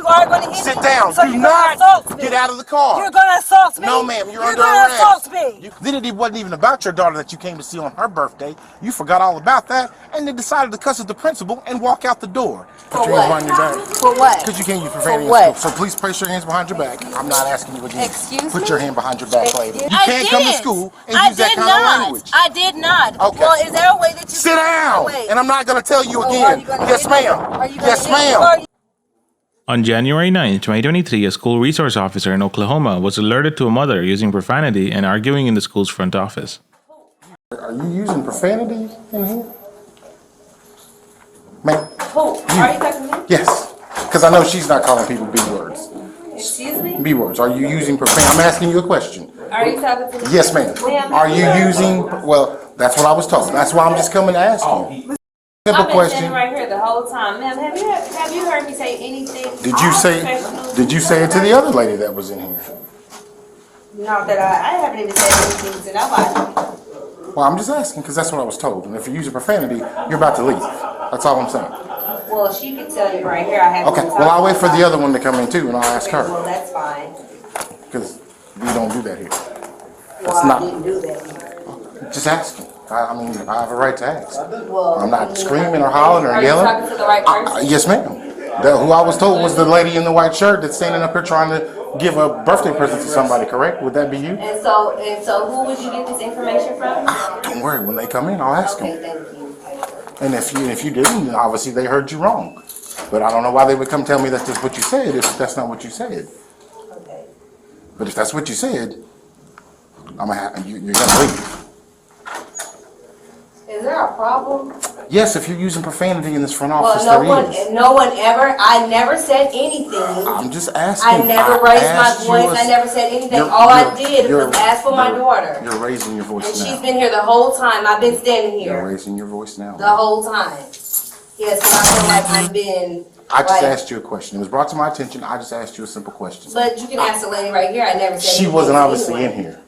You are going to hit me. Sit down. So Do not get out of the car. You're going to assault me. No, ma'am. You're under arrest. You're going to assault me. Then it wasn't even about your daughter that you came to see on her birthday. You forgot all about that, and then decided to cuss at the principal and walk out the door. For what? For what? Because you can't use profanity in school. So please place your hands behind your back. I'm not asking you again. Excuse me? Put your hand behind your back, lady. You can't come to school and use that kind of language. I did not. Okay. Well, is there a way that you sit down? And I'm not going to tell you again. Yes, ma'am. Yes, ma'am. On January 9, 2023, a school resource officer in Oklahoma was alerted to a mother using profanity and arguing in the school's front office. Are you using profanity in here? Ma'am? Who? Are you talking to me? Yes. Because I know she's not calling people B words. Excuse me? B words. Are you using profanity? I'm asking you a question. Are you talking to me? Yes, ma'am. Are you using, well, that's what I was told. That's why I'm just coming to ask you. Simple I've been question. standing right here the whole time. Ma'am, have you heard me say anything? Did you say it to the other lady that was in here? No, that I haven't even said anything to nobody. Well, I'm just asking because that's what I was told. And if you're using profanity, you're about to leave. That's all I'm saying. Well, she can tell you right here. I have. Okay. Well, I'll wait for the other one to come in too, and I'll ask her. Well, that's fine. Because we don't do that here. Well, I didn't do that here. Just asking. I mean, I have a right to ask. Well, I'm not screaming or hollering or yelling. Are you talking to the right person? Yes, ma'am. Who I was told was the lady in the white shirt that's standing up here trying to give a birthday present to somebody, correct? Would that be you? And so who would you get this information from? Don't worry. When they come in, I'll ask them. Okay, thank you. And if you didn't, then obviously they heard you wrong. But I don't know why they would come tell me that's just what you said if that's not what you said. Okay. But if that's what you said, you're gonna leave. Is there a problem? Yes, if you're using profanity in this front Well, office, no one ever. I never said anything. I'm just asking. I never raised my voice. I never said anything. All I did was ask for my daughter. You're raising your voice and now. she's been here the whole time. I've been standing here. You're raising your voice now. The whole time. Yes, and I feel like I've been. I just asked you a question. It was brought to my attention. I just asked you a simple question. But you can ask the lady right here. I never said she wasn't obviously in here,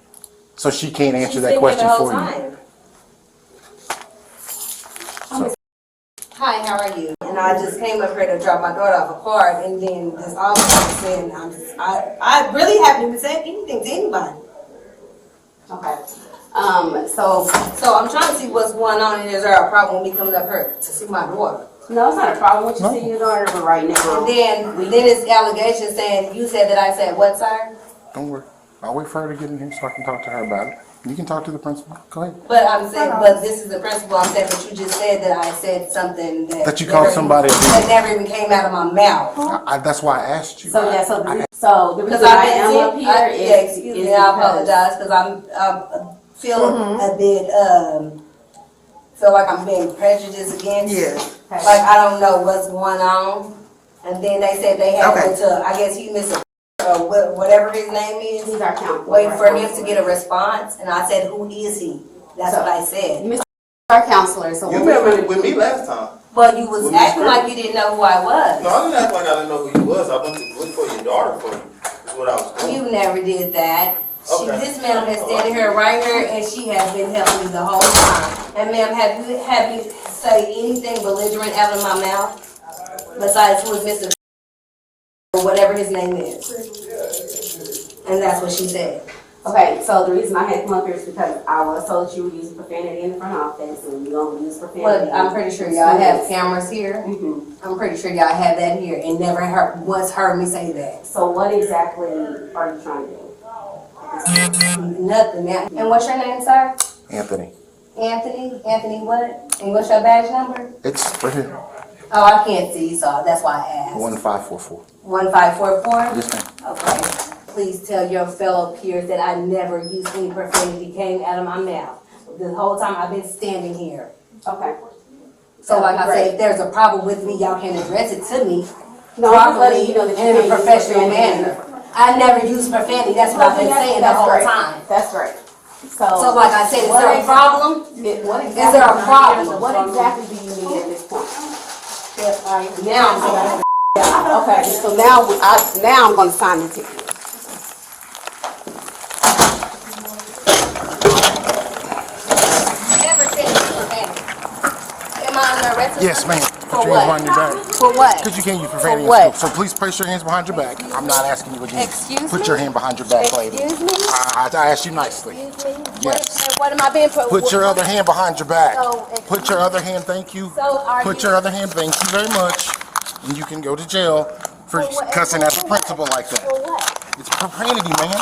so she can't answer that question for you. Hi, how are you? And I just came up here to drop my daughter off a card, and then this officer said, I really haven't even said anything to anybody. Okay. So I'm trying to see what's going on, and is there a problem with me coming up here to see my daughter? No, it's not a problem with you seeing your daughter, but right now. And then it's allegations saying you said that I said what, sir? Don't worry. I'll wait for her to get in here so I can talk to her about it. You can talk to the principal. Go ahead. But I'm saying, but this is the principal. I'm saying, but you just said that I said something that you called somebody that never even came out of my mouth. That's why I asked you. So the reason I am up here is excuse me, I apologize because I'm feeling a bit feel like I'm being prejudiced against. Yeah. Like I don't know what's going on, and then they said they had to. I guess he missed whatever his name is. He's our counselor. Wait for him to get a response, and I said, "Who is he?" That's what I said. Mr. Our counselor. So You remember with me last time. But you was acting like you didn't know who I was. No, I didn't act like I didn't know who you was. I went to look for your daughter for you. That's what I was doing. You never did that. Okay. This ma'am has standing here right here, and she has been helping me the whole time. And ma'am, have you say anything belligerent out of my mouth besides who is Mr. or whatever his name is? And that's what she said. Okay, so the reason I had to come up here is because I was told you were using profanity in the front office, and you don't use profanity. Well, I'm pretty sure y'all have cameras here. Mm-hmm. I'm pretty sure y'all have that here, and never once heard me say that. So what exactly are you trying to do? Nothing, ma'am. And what's your name, sir? Anthony. Anthony? Anthony what? And what's your badge number? It's right here. Oh, I can't see, so that's why I asked. 1544. 1544? Yes, ma'am. Okay. Please tell your fellow peers that I never used any profanity came out of my mouth. The whole time I've been standing here. Okay. So like I said, if there's a problem with me, y'all can address it to me. No, properly, you know that in a professional manner. I never use profanity. That's what I've been saying the whole time. That's right. So like I said, is there a problem? Is there a problem? What exactly do you need at this point? Now I'm okay, so now I'm going to sign the ticket. Never said profanity. Am I under arrest? Yes, ma'am. For what? For what? Because you can't use profanity in what? school. So please place your hands behind your back. I'm not asking you again. Excuse Put me? your hand behind your back, lady. Excuse me? I asked you nicely. Excuse me? Yes. What am I being Put your other hand behind your back. So, Put your other hand, thank you. So are Put you- your other hand, thank you very much. And you can go to jail for what- cussing at the principal like that. For what? It's profanity, man.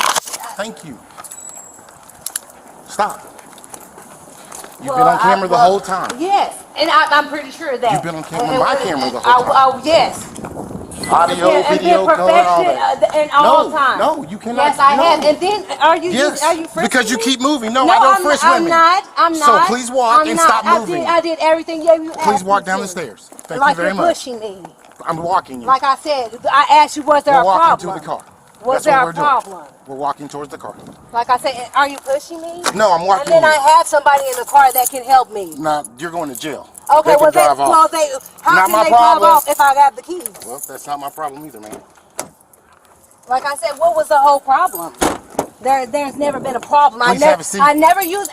Thank you. Stop. You've been on camera the whole time. Yes, and I'm pretty sure that. You've been on camera, And my camera the whole time. Oh, yes. Audio, And video, been color, all perfected that. in all time. No, you cannot. Yes, I no. have. And then are you Yes, frisking because you me? keep moving. No, No, I don't frisk I'm women. I'm So not. please walk I'm and not. stop moving. I did everything you Please asked walk me down to. the stairs. Thank Like you very you're much. pushing me. I'm walking you. Like I said, I asked you, was there We're a walking problem? to the car. Was That's there what a we're doing. problem? We're walking towards the car. Like I said, are you pushing me? No, I'm walking And then you. I have somebody in the car that can help me. Now, you're going to jail. Okay, They can well, drive off. how Not can my they drive problem. off if I got the keys? Well, that's not my problem either, man. Like I said, what was the whole problem? There's never been a problem. Please have a seat. I never use.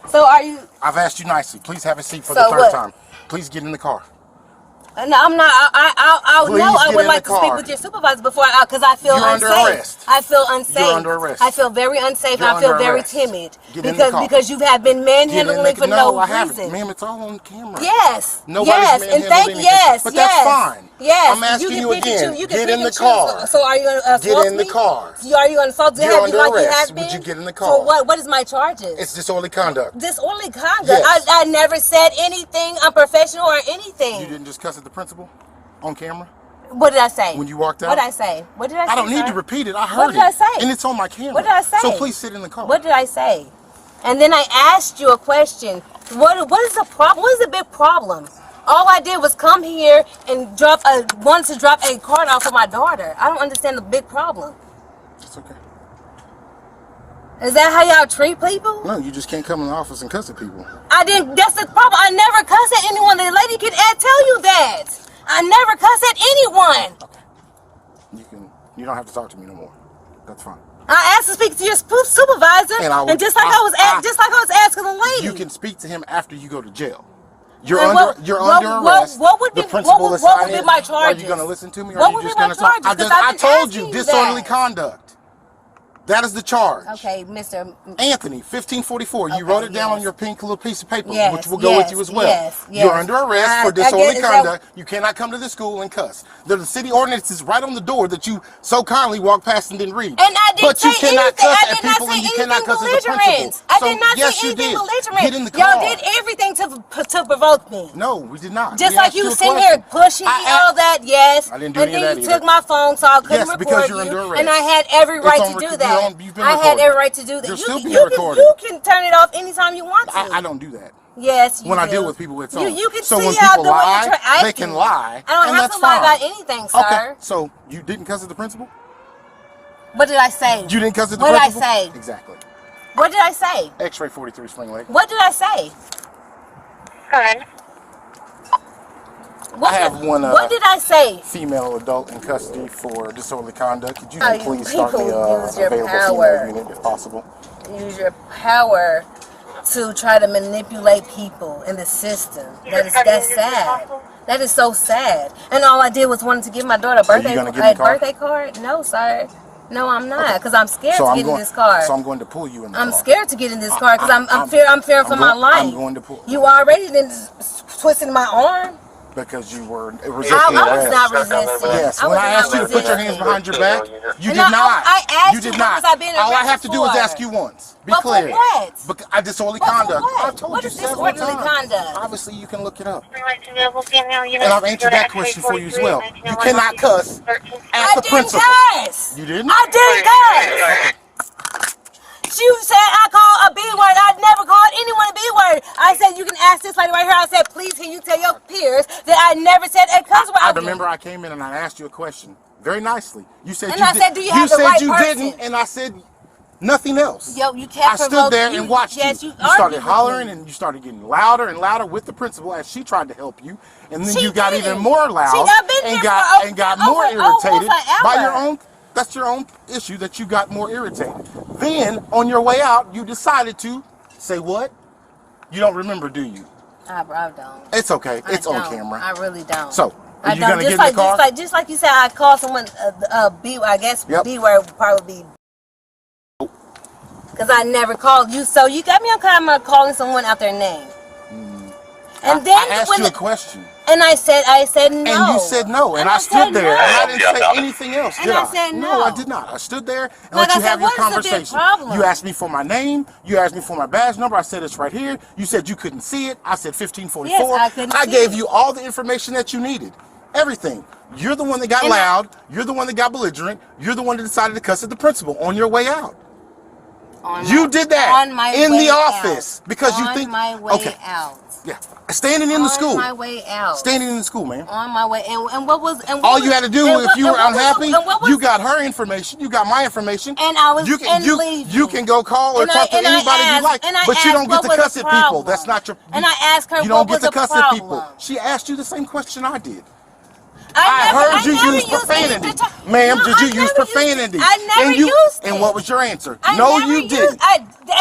So are you? I've asked you nicely. Please have a seat for So the third what? time. Please get in the car. No, I'm not. I Please know I get would in like the to speak car. with your supervisor before, because I feel You're under unsafe. arrest. I feel unsafe. You're under arrest. I feel very unsafe. You're I feel under very arrest. timid Get in the car. because you have been manhandling me for no I haven't. reason. Ma'am, it's all on camera. Yes. Nobody's yes. And manhandling thank anything. yes. But yes. that's fine. Yes. I'm asking can you pick and again. choose. You can Get pick in the and choose. car. So are you going to assault me? Get in the car. Are you going to assault me? You're Have under you like you arrest. have been? Would you get in the car? For what? What is my charges? It's disorderly conduct. Disorderly conduct. Yes. I never said anything unprofessional or anything. You didn't just cuss at the principal on camera What did I say? when you walked out? What did I say? What did I say? I don't need sir? to repeat it. I heard What did I it. say? And it's on my camera. What did I say? So please sit in the car. What did I say? And then I asked you a question. What is the problem? What is the big problem? All I did was come here and wanted to drop a card off for my daughter. I don't understand the big problem. It's okay. Is that how y'all treat people? No, you just can't come in the office and cuss at people. I didn't. That's the problem. I never cuss at anyone. The lady can tell you that. I never cuss at anyone. You don't have to talk to me no more. That's fine. I asked to speak to your supervisor, and just like I was asking the lady. You can speak to him after you go to jail. You're And under arrest. What would be The principal what would be my Are charges? you going to listen to me, or What are you would just be my going to talk? charges? 'Cause I I've been told you asking you disorderly that. conduct. That is the charge. Okay, Mr. Anthony, 1544. You Okay, wrote it down yes. on your pink little piece of paper, Yes, which will go with yes, you as well. yes, yes. You're under arrest I for disorderly get- is that- conduct. You cannot come to the school and cuss. There's the city ordinances right on the door that you so kindly walked past and didn't read. And I didn't but you say cannot anything. cuss I at did not people, say and you anything cannot cuss at the belligerent. principal. I So, did not yes, say you anything did. belligerent. Get in the car. Y'all did everything to provoke me. No, we did not. Just We like asked you a sitting question. here pushing me, all that, yes. I didn't do and any then of you that took either. my phone, so I couldn't Yes, because record you're you. under arrest. And I had every right on to do rec- that. you've been I had recorded. every right to do that. You're You still can- being you can- recorded. You can turn it off anytime you want to. I don't do that. Yes, you When I do. deal with people, it's on. You can so see when how people the way lie, you're acting. they can lie, I don't and have that's to lie fine. about anything, sir. Okay, so you didn't cuss at the principal? What did I say? You didn't cuss at the What did I principal? say? Exactly. What did I say? X-ray 43 Spring Lake. What did I say? Good. What I have one What did I say? female adult in custody for disorderly conduct. Could you Oh, please start people the use your available power. female unit if possible? Use your power to try to manipulate people in the system. That's sad. That is so sad. And all I did was wanted to give my daughter a birthday gonna give me a card? birthday card. No, sir. No, I'm not, because I'm scared So to I'm get going. in this car. So I'm going to pull you in the I'm car. scared to get in this car because I'm fearing for my life. I'm going to pull You already then twisting my arm. because you were I resisting was arrest. not resisting. Yes, I when was I not asked you to put your hands resisting. behind your back, you And did not. I asked you did you, not. what was I being All I have arrested to do is for? ask you once. Be But for clear. what? Because disorderly But for conduct. what? I've told What you is several disorderly times. conduct? Obviously, you can look it up. And And I've answered that question for you as well. You cannot cuss at the I didn't principal. cuss. You didn't? I didn't cuss. You said I called a B word. I never called anyone a B word. I said you can ask this lady right here. I said, please, can you tell your peers that I never said a cuss word? I remember I came in and I asked you a question very nicely. You said And you I did. said, do you have the said right you person? didn't, and I said nothing else. Yo, you kept I stood provoking- there and watched yes, you. you You started argued with hollering me. and you started getting louder and louder with the principal as she tried to help you, and then She you got didn't. even more loud I've been and here got for and got over- more over irritated by forever. your own. That's your own issue that you got more irritated. Then on your way out, you decided to say what? You don't remember, do you? I don't. It's okay. It's I on don't. camera. I really don't. So, are I you don't. gonna get in the car? Just like you said, I call someone B. I guess Yep. B word would probably be. Because I never called you, so you got me on camera calling someone out their name. And then I asked you a question. And I said no. And you said no, and I stood there, and I didn't say anything else, did I? I said No, no. I did not. I stood there and Like let you I said, have your what is the big conversation. problem? You asked me for my name. You asked me for my badge number. I said it's right here. You said you couldn't see it. I said 1544. Yes, I couldn't see gave it. you all the information that you needed. Everything. You're the one that got loud. You're the one that got belligerent. You're the one that decided to cuss at the principal on your way out. You did that in the office because you think. On my way out. Yeah, standing in the school. On my way out. Standing in the school, man. On my way, and what was and what All was, you had to do and if you were unhappy, you got her information. information, you got my information, And I was you can you can go call or And talk to and anybody you like, and I but you asked don't get what to was cuss the at people. problem. That's not your. And I asked her you don't what get was to the cuss at people. problem. She asked you the same question I did. I heard you never use used profanity, any- ma'am. No, did I you use never profanity? I never used it. And what was your answer? I No, never you used- didn't.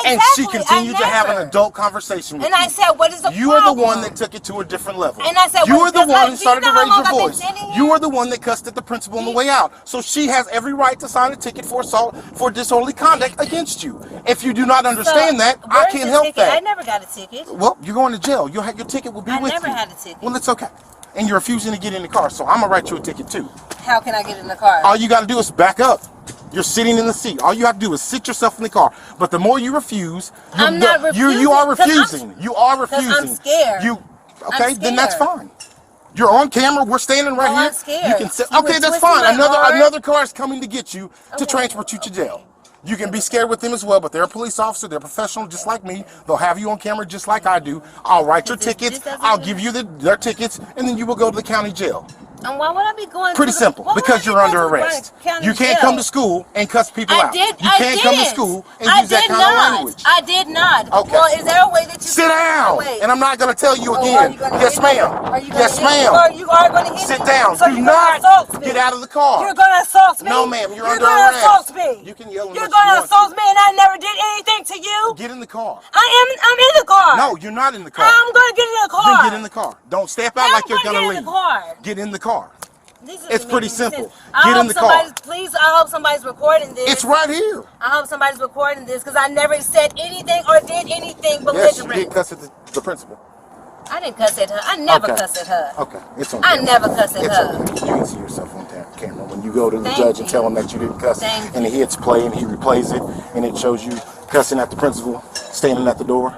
And she exactly, continued I to have an never. adult conversation with And you. I said, what is the You problem? are the one that took it to a different level. And I said, you well, were the because one who do you started know to how raise long your I've been voice. sitting You here? were the one that cussed at the principal on the way out. So she has every right to sign a ticket for assault for disorderly conduct against you. If you do not understand that, I where's can't the help ticket? that. I never got a ticket. Well, you're going to jail. Your ticket will be I with you. never had a ticket. Well, it's okay. And you're refusing to get in the car, so I'm going to write you a ticket too. How can I get in the car? All you got to do is back up. You're sitting in the seat. All you have to do is sit yourself in the car. But the more you refuse, I'm not refusing, you are 'cause I'm- refusing. You are refusing. I'm scared. Okay, then that's scared. fine. You're on camera. We're standing right Oh, here. I'm scared. You can sit. You Okay, were that's twisting fine. my arm. Another car is coming to get you to Okay. transport you to jail. You can be scared with them as well, but they're a police officer. They're professional, just like me. They'll have you on camera just like I do. I'll write your tickets. I'll give you their tickets, and then you will go to the county jail. And why would I be going Pretty to simple, why would because I be you're under going to arrest. county You can't jail? come to school and cuss people out. You can't come to school and use that kind of language. I did not. Okay. Well, is there a way that you Sit can down, wait. and I'm not going to tell you Oh, are again. you gonna Yes, hit me? ma'am. Are you gonna Yes, hit me? ma'am. You are going to hit Sit me? down. So Do you're gonna not assault me. get out of the car. You're going to assault me? No, ma'am. You're under gonna arrest. assault me. You can yell as You're much as going you to want assault me, and I never did anything to you? Get in the car. I'm in the car. No, you're not in the car. I'm going to get in the car. Then get in the car. Don't step out I'm like you're gonna going to get in leave. the car. Get in the car. This It's doesn't pretty make any simple. sense. I Get hope in the car. I hope somebody's recording this. It's right here. I hope somebody's recording this because I never said anything or did anything Yes, you belligerent. did cuss at the principal. I didn't cuss at her. I never Okay. cuss at her. Okay, it's on I camera. never cuss at It's her. okay. You can see yourself on camera when you go to the Thank judge and you. tell him that you didn't cuss, Thank and he hits play and he replays it, and it shows you cussing at the principal, standing at the door.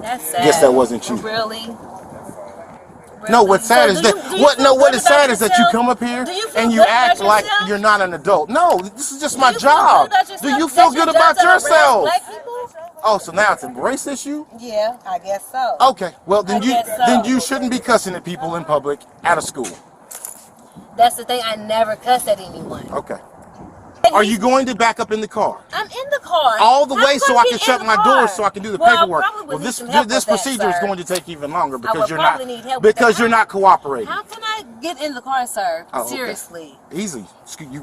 That's sad. Guess that wasn't you. Really? No, what's sad is that what is sad is that you come up here Do you feel and you good act about like yourself? you're not an adult. No, this is just my Do you feel job. good about yourself? Do you That feel your good job about to harass yourself? black people? Oh, so now it's a race issue? Yeah, I guess so. Okay, well then I guess so. then you shouldn't be cussing at people in public out of school. That's the thing. I never cuss at anyone. Okay. Are you going to back up in the car? I'm in the car. All the How way am so I I can get shut in my the doors car? so I can do the Well, I paperwork. probably would Well, need this some help this with that, procedure is sir. going to take even longer would because you're not probably need help with because that. you're not cooperating. How can I get in the car, sir? Oh, okay. Seriously. Easy.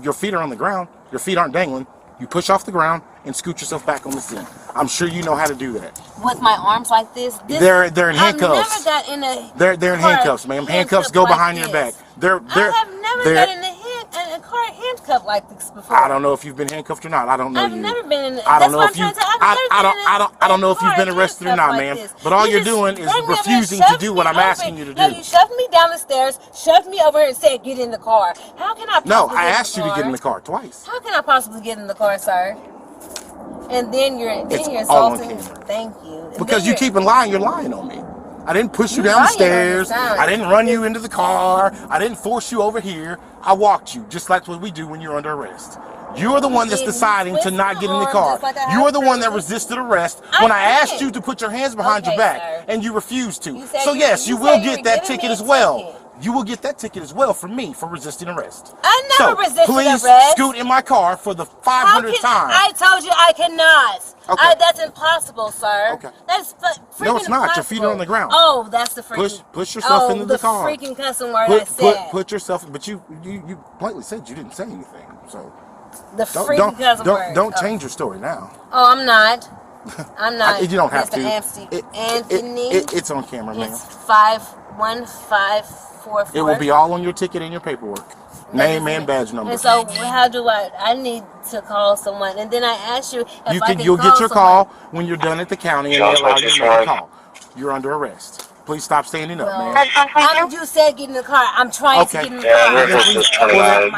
Your feet are on the ground. Your feet aren't dangling. You push off the ground and scoot yourself back on the seat. I'm sure you know how to do that. With my arms like this? They're in handcuffs. I've never got in a They're in car handcuffs, ma'am. Handcuffs go like behind your this. back. I have never got in a car handcuffed like this before. I don't know if you've been handcuffed or not. I don't know I've you. never been in. I don't that's know what if you. I'm trying to tell you. I don't know if you've been arrested or not, ma'am. But all you're doing is refusing to do what I'm asking you to No, do. you shoved me down the stairs, shoved me over here, and said, "Get in the car." How can I? No, possibly I get asked you to get in the car twice. How can I possibly get in the car, sir? And then you're It's all on assaulting. camera. Thank you. And Because then you keep lying, you're lying on me. I didn't push you You're down the lying on stairs. yourself. I didn't run you into the car. I didn't force you over here. I walked you, just like what we do when you're under arrest. You are the one that's didn't deciding to twist not my get in the arm car. just like I You are have the one that to. resisted arrest I when I did. asked you to put your hands behind your Okay, back, sir. and you refused to. You said So you- yes, you you will said you get were that giving ticket me as a well. ticket. You will get that ticket as well from me for resisting arrest. I never resisted please arrest. scoot in my car for the How 500th can time. I told you I cannot. Okay. That's impossible, sir. Okay. That's freaking No, it's not. impossible. Your feet are on the ground. Oh, that's the freaking. Push yourself into the car. The freaking cussing word I said. Put yourself. But you blatantly said you didn't say anything. So the freaking cussing word. don't change your story now. Oh, I'm not. I'm not. You don't have Mr. to. Anthony. It's on camera, man. It's 51544. It will be all on your ticket and your paperwork. Name and badge number. And so how do I need to call someone, and then I asked you if You'll get your call when you're done at the county, and they allow you to make a call. You're under arrest. Please stop standing up, man. You said get in the car. I'm trying to get in the car.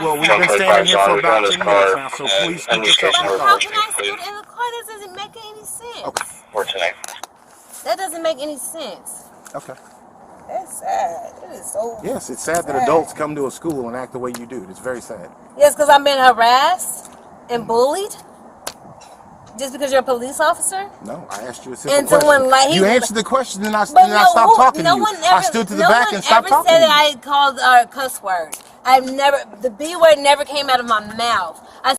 Well, we've been standing here for about 10 minutes now, so please get yourself in the car. How can I sit in the car? That doesn't make any sense. Okay. That doesn't make any sense. Okay. That's sad. It is so Yes, it's sad that adults come to a school and act the way you do. It's very sad. Yes, because I'm being harassed and bullied? Just because you're a police officer? No, I asked you a simple and someone question. You answered the question, and I stopped talking to you. I stood to the back and stopped talking to you. No one ever said I called a cuss word. The B word never came out of my mouth. I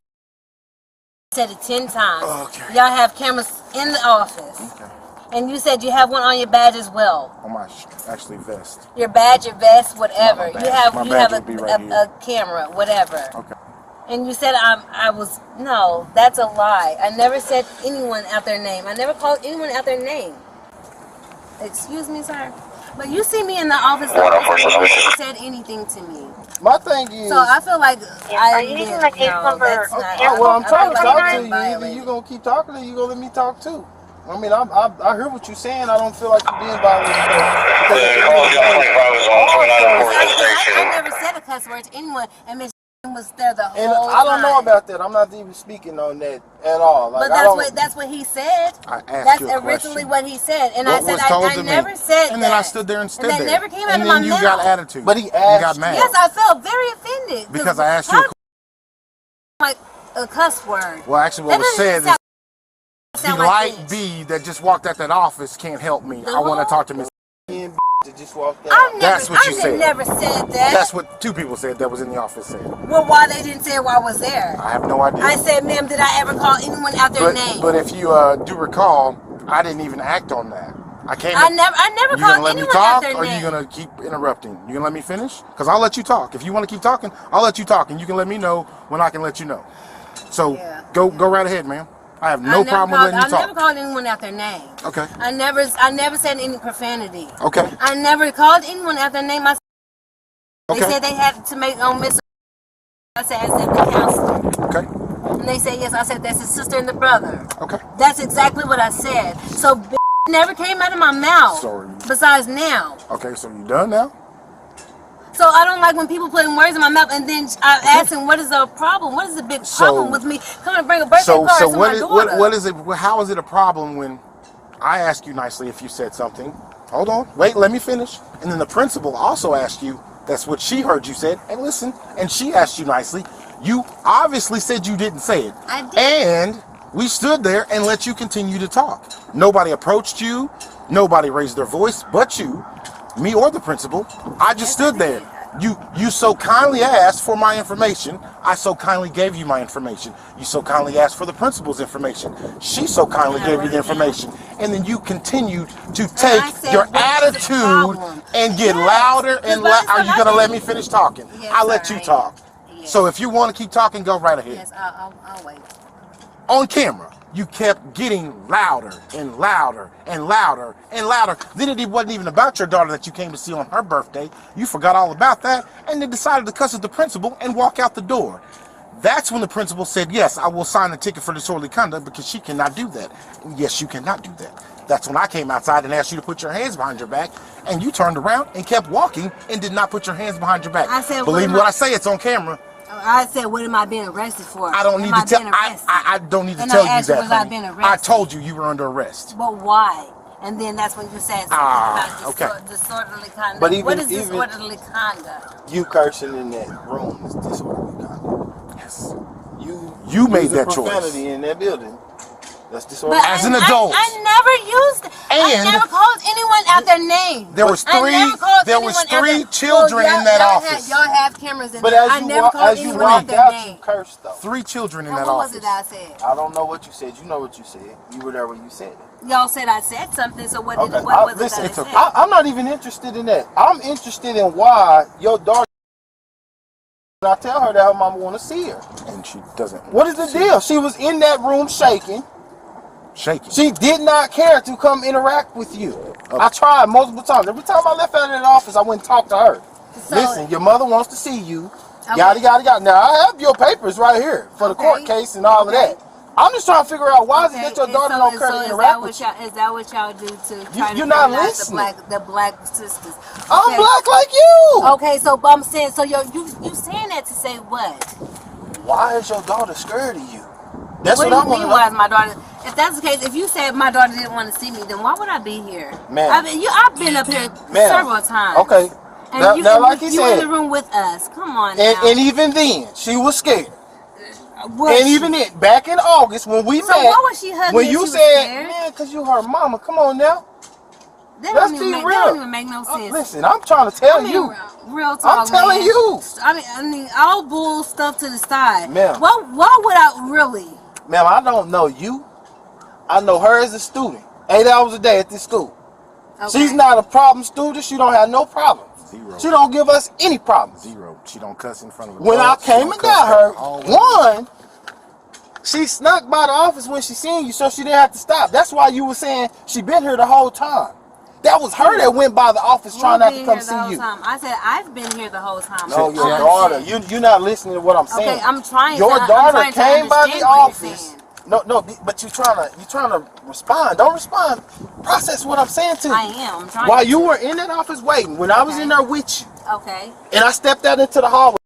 said it 10 times. Okay. Y'all have cameras in the office. Okay. And you said you have one on your badge as well. On my actually vest. Your badge, your vest, whatever. My you have badge a camera, whatever. Okay. And you said no, that's a lie. I never said anyone out their name. I never called anyone out their name. Excuse me, sir. But you see me in the office, you never said anything to me. My thing is, so I feel like are you using the case number? Well, I'm trying to talk to you. Either you gonna keep talking or you gonna let me talk too. I mean, I hear what you're saying. I don't feel like you're being violated. I never said a cuss word to anyone, and Miss was there the whole time. And I don't know about that. I'm not even speaking on that at all. Like, but that's what he said. I asked that's you a originally question. what he said, and what I said I never said and that. then I stood there and stood there. And that never came out and of then my you mouth. got attitude. But he You asked. got mad. Yes, I felt very offended because I asked you like a cuss word. Well, actually, what was said is the light like B that just walked out that office can't help me. I want to talk to Miss. Just walked out. That's what you said. I never said that. That's what 2 people said that was in the office said. Well, why they didn't say it while I was there? I have no idea. I said, ma'am, did I ever call anyone out their name? But if you do recall, I didn't even act on that. I never called anyone out their name. Or are you gonna keep interrupting? You gonna let me finish? Because I'll let you talk. If you want to keep talking, I'll let you talk, and you can let me know when I can let you know. So go right ahead, ma'am. I have no problem with letting you talk. I never called anyone out their name. Okay. I never said any profanity. Okay. I never called anyone out their name. They said they had to make Miss. I said the counselor. Okay. And they said yes. I said that's his sister and the brother. Okay. That's exactly what I said. So never came out of my mouth. Sorry. Besides now. Okay, so you done now? So I don't like when people putting words in my mouth, and then I ask them, what is the problem? What is the big problem with me coming to bring a birthday card to my daughter? What is it? How is it a problem when I ask you nicely if you said something? Hold on, wait, let me finish. And then the principal also asked you. That's what she heard you said. And listen, and she asked you nicely. You obviously said you didn't say it. I did. And we stood there and let you continue to talk. Nobody approached you. Nobody raised their voice but you. Me or the principal. I just stood there. You so kindly asked for my information. I so kindly gave you my information. You so kindly asked for the principal's information. She so kindly gave you the information. And then you continued to take your attitude and get louder and louder. Are you going to let me finish talking? Yes, I'll let you talk. Yes. So if you want to keep talking, go right ahead. Yes, I'll wait. On camera, you kept getting louder and louder and louder and louder. Then it wasn't even about your daughter that you came to see on her birthday. You forgot all about that and then decided to cuss at the principal and walk out the door. That's when the principal said, yes, I will sign a ticket for disorderly conduct because she cannot do that. Yes, you cannot do that. That's when I came outside and asked you to put your hands behind your back, and you turned around and kept walking and did not put your hands behind your back. I said, believe what I say, it's on camera. I said, what am I being arrested for? I don't need to tell. I don't need to tell you that. Was I being arrested? I told you were under arrest. But why? And then that's when you said something about disorderly conduct. But what is disorderly conduct? You cursing in that room is disorderly conduct. Yes. You made that choice. Profanity in that building. That's disorderly. As an adult. I never used. I never called anyone out their name. There was three children in that office. Y'all have cameras in but there. I never called anyone out their name. You cursed though. 3 children in that office. What was it I said? I don't know what you said. You know what you said. You were there when you said it. Y'all said I said something. So what was it that I said? I'm not even interested in that. I'm interested in why your daughter. I tell her that her mama want to see her, and she doesn't. What is the deal? She was in that room shaking. Shaking. She did not care to come interact with you. Okay. I tried multiple times. Every time I left out of that office, I went and talked to her. So, listen, your mother wants to see you. Okay. Yada, yada, yada. Now, I have your papers right here for the court case and all of that. I'm just trying to figure out why is it that your daughter don't care to interact with you? Is that what y'all do to try to you're not listening. The black sisters? Okay. I'm black like you. Okay, so I'm saying, so you saying that to say what? Why is your daughter scared of you? That's what I do you mean, why is my daughter? If that's the case, if you said my daughter didn't want to see me, then why would I be here? Man. I've been up here several times. Okay. And now like you said, in the room with us. Come on and even then, she was scared. And even then, back in August when we met, why was she hugging when me? You said, man, because you her mama. Come on now. Let's be real. That don't even make no sense. Listen, I'm trying to tell you. Real talk, I'm telling you. I mean, all bull stuff to the side. Ma'am. Why would I really? Ma'am, I don't know you. I know her as a student. 8 hours a day at this school. Okay. She's not a problem student. She don't have no problems. Zero. She don't give us any problems. Zero. She don't cuss in front of when I came and got her, one, she snuck by the office when she seen you, so she didn't have to stop. That's why you were saying she been here the whole time. That was her that went by the office trying not to come see you. I said I've been here the whole time. No, your daughter. You're not listening to what I'm saying. Okay, I'm trying. Your daughter came by the office. No, but you're trying to respond. Don't respond. Process what I'm saying to you. I am. I'm trying. While you were in that office waiting, when I was in there with you. Okay. And I stepped out into the hallway,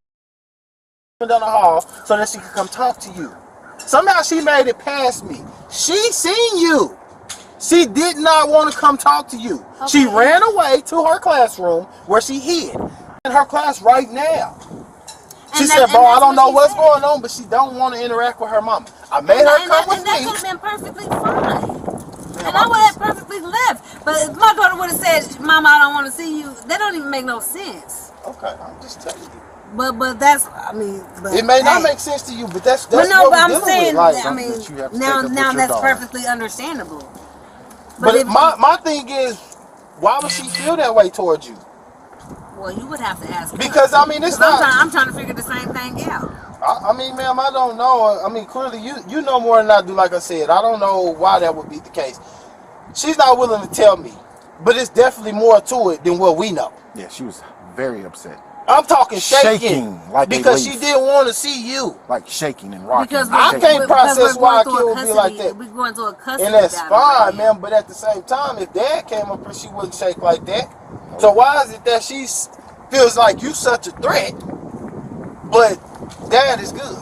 down the hall, so that she could come talk to you. Somehow she made it past me. She seen you. She did not want to come talk to you. Okay. She ran away to her classroom where she hid. In her class right now. She said, bro, I don't know what's going on, but she don't want to interact with her mama. I made her come with me. And that could have been perfectly fine. And I would have perfectly left. But if my daughter would have said, Mama, I don't want to see you, that don't even make no sense. Okay, I'm just telling you. But that's, I mean, but it may not make sense to you, but that's but no, what but I'm dealing saying, with. Like, I mean, now that's perfectly understandable. But my thing is, why would she feel that way towards you? Well, you would have to ask her. Because I mean, it's not. I'm trying to figure the same thing out. I mean, ma'am, I don't know. I mean, clearly you know more than I do. Like I said, I don't know why that would be the case. She's not willing to tell me, but it's definitely more to it than what we know. Yeah, she was very upset. I'm talking shaking like because she didn't want to see you. Like shaking and rocking. Because I can't process why a kid would be like that. We're going to a custody. And that's fine, man. But at the same time, if Dad came up here, she wouldn't shake like that. So why is it that she feels like you such a threat, but Dad is good?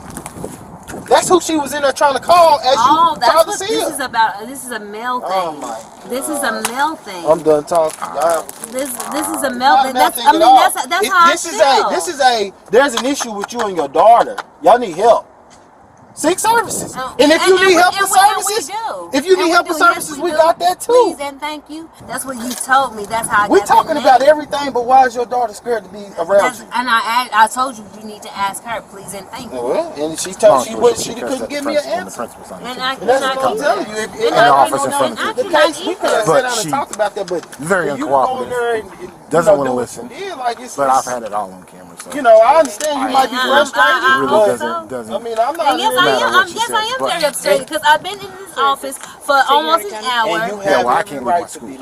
That's who she was in there trying to call as you that's what this is about. This is a male thing. Oh my God. This is a male thing. I'm done talking. This is a male thing. That's how this is a there's an issue with you and your daughter. Y'all need help. Seek services. And if you need help with services, we got that too. Please and thank you. That's what you told me. That's how I We're talking about everything, but why is your daughter scared to be around you? And I told you need to ask her, please and thank you. Well, and she told she couldn't give me an answer. And that's what I'm telling you. In the office in front of the case, we could have sat down and talked about that, but very uncooperative. Doesn't want to listen. But I've had it all on camera. So. You know, I understand you might be frustrated. It really doesn't. I mean, I'm not. Yes, I am very upset because I've been in this office for almost an hour. Yeah, well, I can't leave my school.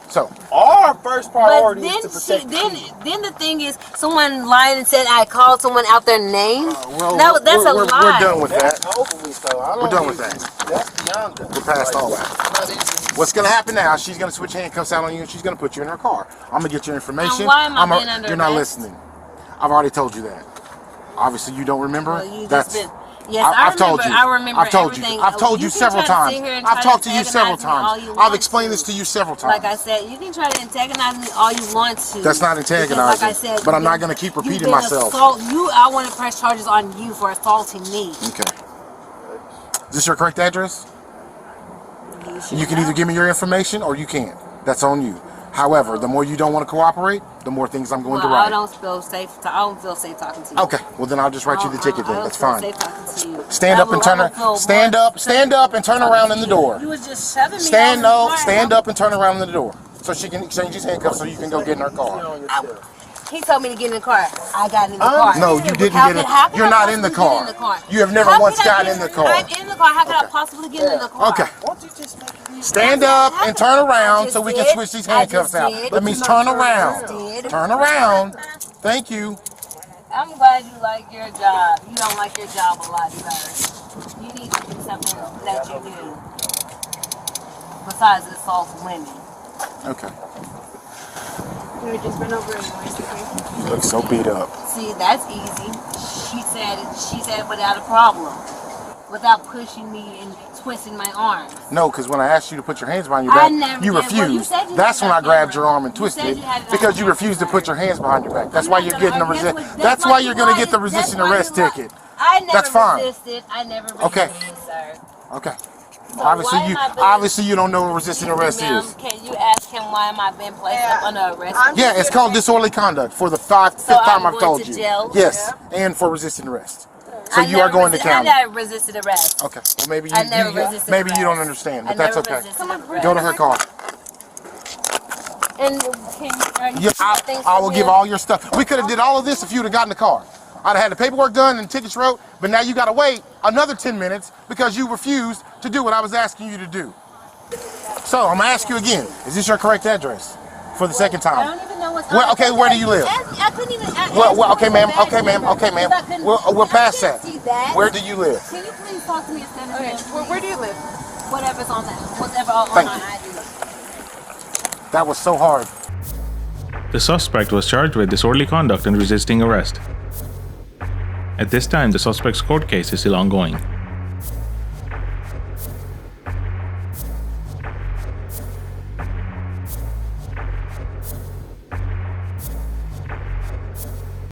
So our first priority is to protect you. Then the thing is, someone lied and said I called someone out their name. That's a lie. We're done with that. We're done with that. That's beyond that. We're past all that. What's going to happen now? She's going to switch handcuffs out on you and she's going to put you in her car. I'm going to get your information. And why am I being under You're not arrest? listening. I've already told you that. Obviously, you don't remember. Well, I've told you. I remember I've told everything. you. I've told you several times. I've talked to you several times. I've explained this to you several times. Like I said, you can try to antagonize me all you want to. That's not antagonizing. Like I said, but I'm not going to keep repeating myself. I want to press charges on you for assaulting me. Okay. Is this your correct address? You can either give me your information or you can't. That's on you. However, the more you don't want to cooperate, the more things I'm going to write. I don't feel safe talking to you. Okay, well then I'll just write you the ticket then. That's fine. I don't feel safe talking to you. Stand up and turn around in the door. You was just shoving me. Stand up and turn around in the door. So she can exchange his handcuffs so you can go get in her car. He told me to get in the car. I got in the car. No, you didn't How get in. how could You're I not in the possibly get car. You have never once gotten in the car. I'm in the car. How could I possibly get in the car? Okay. Won't you just make it Stand up and turn around so we can switch these handcuffs out. That means turn around. Turn around. Thank you. I'm glad you like your job. You don't like your job a lot, sir. You need to do something that you do. Besides assault women. Okay. Can we just run over anyways, okay? You look so beat up. See, that's easy. She said without a problem. Without pushing me and twisting my arms. No, because when I asked you to put your hands behind your back, you Well, refused. you said you That's had when I it grabbed on your arm and camera. You said twisted you had it on because you camera, refused to sir. put your hands behind your back. That's I'm why not you're gonna getting argue. arrested. That's That's why why you you're going to lied. get the That's resisting why arrest you lied. ticket. I never That's fine. resisted. I never resisted, Okay. sir. Okay. So Obviously why am you I being- obviously you don't know what resisting arrest Ma'am, is. can you ask him why am I being placed up under arrest? Yeah, it's called disorderly conduct for the fifth I'm time I've going told to you. jail? Yes, and for resisting arrest. So I you are never going to resisted- county. I never resisted arrest. Okay. Well, maybe I never resisted maybe you don't arrest. understand, I but that's never okay. resisted arrest. Go to her car. And are you I will give all your stuff. We could have did all of this if you'd have gotten the car. I'd have had the paperwork done and tickets wrote, but now you got to wait another 10 minutes because you refused to do what I was asking you to do. So I'm gonna ask you again: is this your correct address for the second time? I don't even know what's Well, okay, where do you live? I couldn't even ask Well, okay, you ma'am. what Okay, ma'am. Okay, ma'am. I couldn't- We're past I that. couldn't see that. Where do you live? Can you please talk to me instead of Okay, him? where do you live? Whatever's on that, whatever on Thank my you. ID. That was so hard. The suspect was charged with disorderly conduct and resisting arrest. At this time, the suspect's court case is still ongoing.